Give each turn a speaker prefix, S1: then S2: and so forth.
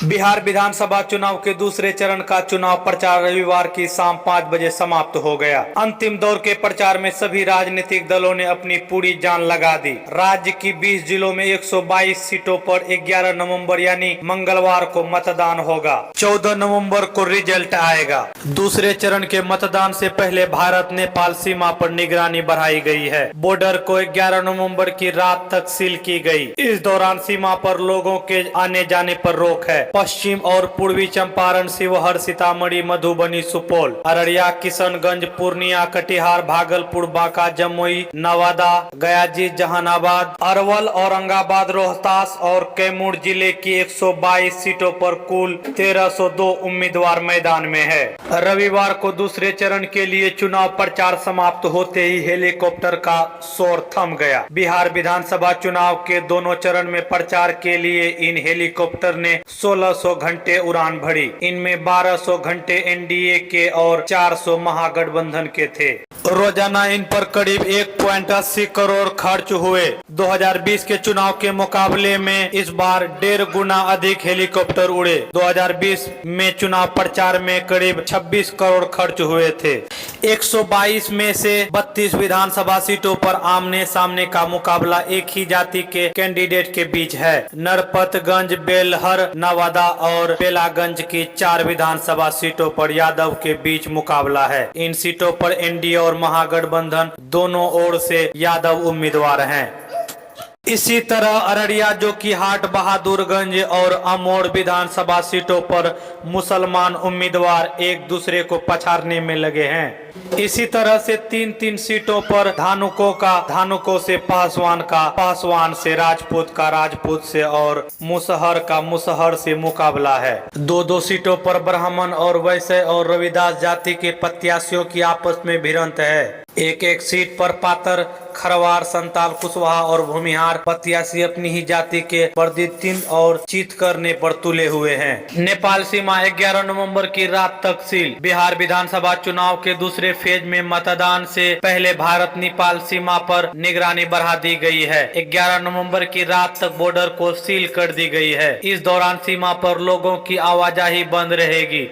S1: बिहार विधानसभा चुनाव के दूसरे चरण का चुनाव प्रचार रविवार की शाम 5 बजे समाप्त हो गया। अंतिम दौर के प्रचार में सभी राजनीतिक दलों ने अपनी पूरी जान लगा दी। राज्य की 20 जिलों में 122 सीटों पर 11 नवंबर यानी मंगलवार को मतदान होगा। 14 नवंबर को रिजल्ट आएगा। दूसरे चरण के मतदान से पहले भारत नेपाल सीमा पर निगरानी बढ़ाई गई है। बॉर्डर को 11 नवंबर की रात तक सील की गई। इस दौरान सीमा पर लोगों के आने जाने पर रोक है। पश्चिम और पूर्वी चंपारण, शिवहर, सीतामढ़ी, मधुबनी, सुपौल, अररिया, किशनगंज, पूर्णिया, कटिहार, भागलपुर, बांका, जमुई, नवादा, गयाजी, जहानाबाद, अरवल, औरंगाबाद, रोहतास और कैमूर जिले की 122 सीटों पर कुल 1302 उम्मीदवार मैदान में है। रविवार को दूसरे चरण के लिए चुनाव प्रचार समाप्त होते ही हेलीकॉप्टर का शोर थम गया। बिहार विधानसभा चुनाव के दोनों चरण में प्रचार के लिए इन हेलीकॉप्टर ने 1600 घंटे उड़ान भरी। इनमें 1200 घंटे एनडीए के और 400 महागठबंधन के थे। रोजाना इन पर करीब 1.80 करोड़ खर्च हुए। 2020 के चुनाव के मुकाबले में इस बार 1.5 गुना अधिक हेलीकॉप्टर उड़े। 2020 में चुनाव प्रचार में करीब 26 करोड़ खर्च हुए थे। 122 में से 32 विधानसभा सीटों पर आमने सामने का मुकाबला एक ही जाति के कैंडिडेट के बीच है। नरपतगंज, बेलहर, नवादा और बेलागंज की 4 विधानसभा सीटों पर यादव के बीच मुकाबला है। इन सीटों पर एनडीए और महागठबंधन दोनों ओर से यादव उम्मीदवार हैं। इसी तरह अररिया, जोकीहाट, बहादुरगंज और अमोड़ विधानसभा सीटों पर मुसलमान उम्मीदवार एक दूसरे को पछाड़ने में लगे हैं। इसी तरह से 3-3 सीटों पर धानुकों से पासवान का, पासवान से राजपूत का, राजपूत से और मुसहर का, मुसहर से मुकाबला है। 2-2 सीटों पर ब्राह्मण और वैश्य और रविदास जाति के प्रत्याशियों की आपस में भिड़ंत है। एक सीट पर पातर, खरवार, संताल, कुशवाहा और भूमिहार प्रत्याशी अपनी ही जाति के प्रतिनिधित्व और चित करने पर तुले हुए हैं। नेपाल सीमा 11 नवंबर की रात तक सील। बिहार विधानसभा चुनाव के दूसरे फेज में मतदान से पहले भारत नेपाल सीमा पर निगरानी बढ़ा दी गई है। 11 नवंबर की रात तक बॉर्डर को सील कर दी गई है। इस दौरान सीमा पर लोगों की आवाजाही बंद रहेगी।